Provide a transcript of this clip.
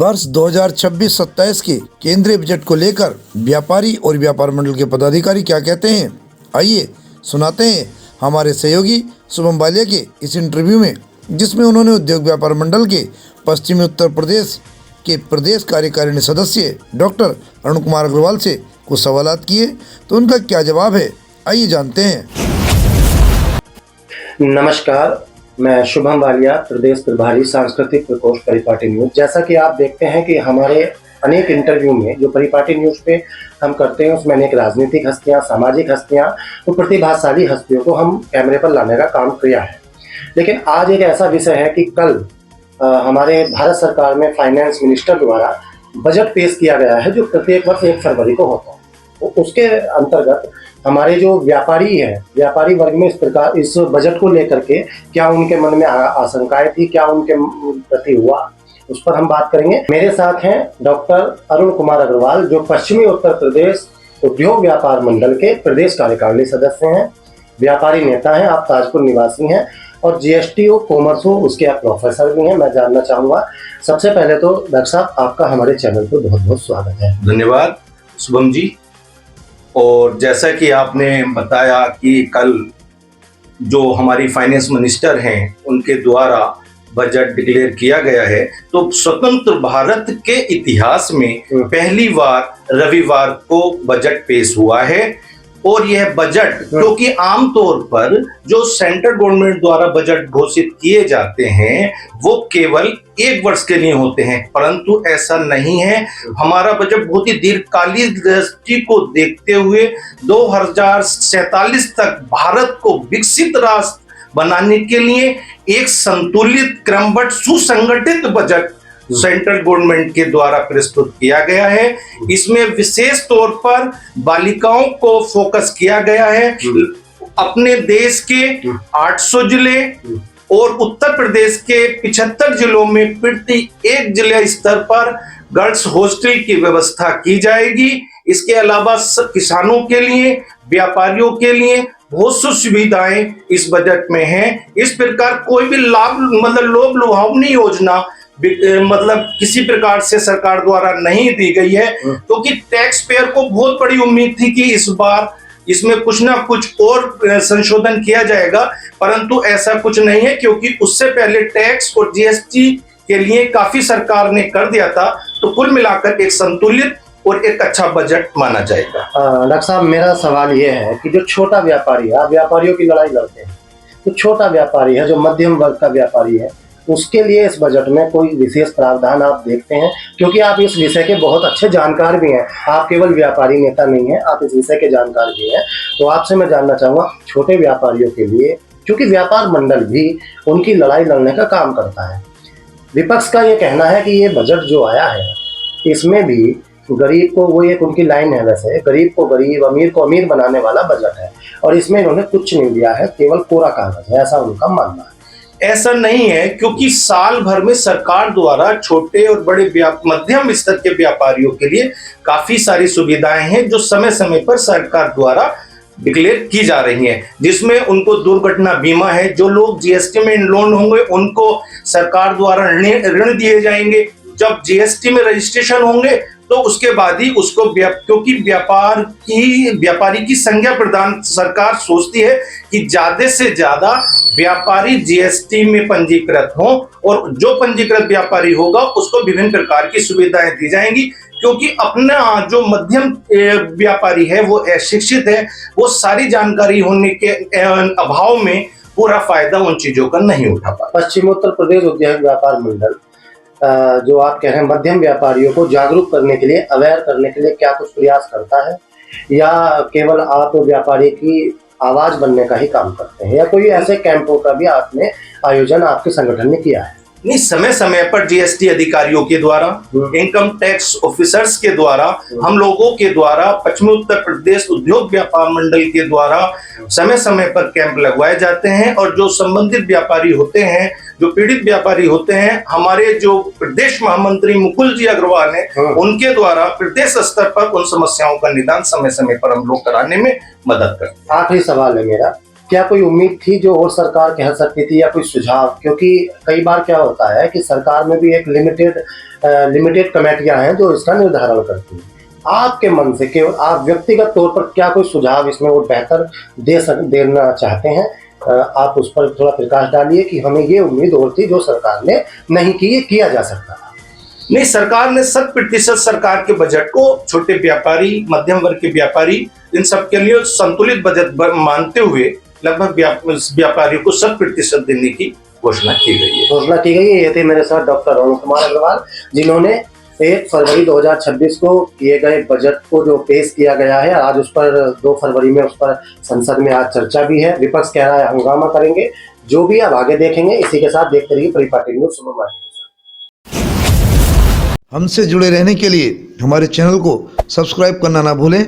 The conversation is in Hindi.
वर्ष 2026-27 के केंद्रीय बजट को लेकर व्यापारी और व्यापार मंडल के पदाधिकारी क्या कहते हैं, आइए सुनाते हैं हमारे सहयोगी शुभम वालिया के इस इंटरव्यू में, जिसमें उन्होंने उद्योग व्यापार मंडल के पश्चिमी उत्तर प्रदेश के प्रदेश कार्यकारिणी सदस्य डॉक्टर अरुण कुमार अग्रवाल से कुछ सवालात किए, तो उनका क्या जवाब है, आइए जानते हैं। नमस्कार, मैं शुभम वालिया, प्रदेश प्रभारी सांस्कृतिक प्रकोष्ठ परिपाटी न्यूज। जैसा कि आप देखते हैं कि हमारे अनेक इंटरव्यू में जो परिपाटी न्यूज पे हम करते हैं, उसमें अनेक राजनीतिक हस्तियां, सामाजिक हस्तियां और प्रतिभाशाली हस्तियों को हम कैमरे पर लाने का काम किया है। लेकिन आज एक ऐसा विषय है कि कल हमारे भारत सरकार में फाइनेंस मिनिस्टर द्वारा बजट पेश किया गया है, जो प्रत्येक वर्ष 1 फरवरी को होता है। तो उसके अंतर्गत हमारे जो व्यापारी हैं, व्यापारी वर्ग में इस बजट को लेकर के क्या उनके मन में आशंकाएं थी, क्या उनके प्रति हुआ, उस पर हम बात करेंगे। मेरे साथ हैं डॉक्टर अरुण कुमार अग्रवाल, जो पश्चिमी उत्तर प्रदेश उद्योग व्यापार मंडल के प्रदेश कार्यकारिणी सदस्य हैं, व्यापारी नेता हैं, आप ताजपुर निवासी हैं और जीएसटी और कॉमर्स हो उसके आप प्रोफेसर भी हैं। मैं जानना चाहूँगा, सबसे पहले तो डॉक्टर साहब, आपका हमारे चैनल पर बहुत बहुत स्वागत है। धन्यवाद शुभम जी। और जैसा कि आपने बताया कि कल जो हमारी फाइनेंस मिनिस्टर हैं उनके द्वारा बजट डिक्लेयर किया गया है, तो स्वतंत्र भारत के इतिहास में पहली बार रविवार को बजट पेश हुआ है। और यह बजट, क्योंकि आमतौर पर जो सेंट्रल गवर्नमेंट द्वारा बजट घोषित किए जाते हैं वो केवल 1 वर्ष के लिए होते हैं, परंतु ऐसा नहीं है। हमारा बजट बहुत ही दीर्घकालीन दृष्टि को देखते हुए 2047 तक भारत को विकसित राष्ट्र बनाने के लिए एक संतुलित, क्रमबद्ध, सुसंगठित बजट सेंट्रल गवर्नमेंट के द्वारा प्रस्तुत किया गया है। इसमें विशेष तौर पर बालिकाओं को फोकस किया गया है। अपने देश के 800 जिले और उत्तर प्रदेश के 75 जिलों में प्रति 1 जिले स्तर पर गर्ल्स हॉस्टल की व्यवस्था की जाएगी। इसके अलावा किसानों के लिए, व्यापारियों के लिए बहुत सी सुविधाएं इस बजट में हैं। इस प्रकार कोई भी लोभ लुभावनी योजना किसी प्रकार से सरकार द्वारा नहीं दी गई है, क्योंकि टैक्स पेयर को बहुत बड़ी उम्मीद थी कि इस बार इसमें कुछ ना कुछ और संशोधन किया जाएगा, परंतु ऐसा कुछ नहीं है, क्योंकि उससे पहले टैक्स और जीएसटी के लिए काफी सरकार ने कर दिया था। तो कुल मिलाकर एक संतुलित और एक अच्छा बजट माना जाएगा। डॉक्टर साहब, मेरा सवाल यह है कि जो छोटा व्यापारी है, आप व्यापारियों की लड़ाई लड़ते हैं, तो छोटा व्यापारी है, जो मध्यम वर्ग का व्यापारी है, उसके लिए इस बजट में कोई विशेष प्रावधान आप देखते हैं? क्योंकि आप इस विषय के बहुत अच्छे जानकार भी हैं, आप केवल व्यापारी नेता नहीं हैं, आप इस विषय के जानकार भी हैं। तो आपसे मैं जानना चाहूँगा, छोटे व्यापारियों के लिए, क्योंकि व्यापार मंडल भी उनकी लड़ाई लड़ने का काम करता है, विपक्ष का ये कहना है कि ये बजट जो आया है इसमें भी गरीब को, वो एक उनकी लाइन है वैसे, गरीब को गरीब, अमीर को अमीर बनाने वाला बजट है, और इसमें इन्होंने कुछ नहीं दिया है, केवल कोरा कागज है, ऐसा उनका मानना है। ऐसा नहीं है, क्योंकि साल भर में सरकार द्वारा छोटे और बड़े मध्यम स्तर के व्यापारियों के लिए काफी सारी सुविधाएं हैं जो समय समय पर सरकार द्वारा डिक्लेयर की जा रही हैं, जिसमें उनको दुर्घटना बीमा है, जो लोग जीएसटी में इनरोल्ड होंगे उनको सरकार द्वारा ऋण दिए जाएंगे। जब जीएसटी में रजिस्ट्रेशन होंगे तो उसके बाद ही उसको, क्योंकि व्यापारी की संज्ञा प्रदान सरकार सोचती है कि ज्यादा से ज्यादा व्यापारी जीएसटी में पंजीकृत हो, और जो पंजीकृत व्यापारी होगा उसको विभिन्न प्रकार की सुविधाएं दी जाएंगी। क्योंकि अपना जो मध्यम व्यापारी है वो अशिक्षित है, वो सारी जानकारी होने के अभाव में पूरा फायदा उन चीजों का नहीं उठा पाता। पश्चिम उत्तर प्रदेश उद्योग व्यापार मंडल जो आप कह रहे हैं मध्यम व्यापारियों को जागरूक करने के लिए, अवेयर करने के लिए क्या कुछ प्रयास करता है, या केवल आप व्यापारी की आवाज बनने का ही काम करते हैं, या कोई ऐसे कैंपों का भी आपने आयोजन आपके संगठन ने किया है? नहीं, समय समय पर जीएसटी अधिकारियों के द्वारा, इनकम टैक्स ऑफिसर्स के द्वारा, हम लोगों के द्वारा, पश्चिमी उत्तर प्रदेश उद्योग व्यापार मंडल के द्वारा समय समय पर कैंप लगवाए जाते हैं। और जो संबंधित व्यापारी होते हैं, जो पीड़ित व्यापारी होते हैं, हमारे जो प्रदेश महामंत्री मुकुल जी अग्रवाल हैं, उनके द्वारा प्रदेश स्तर पर उन समस्याओं का निदान समय समय पर हम लोग कराने में मदद करते हैं। आखिरी सवाल है मेरा क्या कोई उम्मीद थी जो और सरकार कह सकती थी, या कोई सुझाव? क्योंकि कई बार क्या होता है कि सरकार में भी एक लिमिटेड कमेटियां हैं जो इसका निर्धारण करती हैं। आपके मन से, केवल आप व्यक्तिगत तौर पर क्या कोई सुझाव इसमें और बेहतर देना चाहते हैं? आप उस पर थोड़ा प्रकाश डालिए कि हमें ये उम्मीद और थी जो सरकार ने नहीं की, ये किया जा सकता था। नहीं, सरकार ने 100% सरकार के बजट को छोटे व्यापारी, मध्यम वर्ग के व्यापारी, इन सब के लिए संतुलित बजट मानते हुए लगभग व्यापारियों को 100% देने की घोषणा की गई है। ये थे मेरे साथ डॉक्टर अरुण कुमार अग्रवाल, जिन्होंने 1 फरवरी 2026 को किए गए बजट को जो पेश किया गया है, आज उस पर 2 फरवरी में उस पर संसद में आज चर्चा भी है। विपक्ष कह रहा है हंगामा करेंगे, जो भी अब आगे देखेंगे। इसी के साथ देखते रहिए परिपाटी न्यूज सुबह। हमसे जुड़े रहने के लिए हमारे चैनल को सब्सक्राइब करना ना भूलें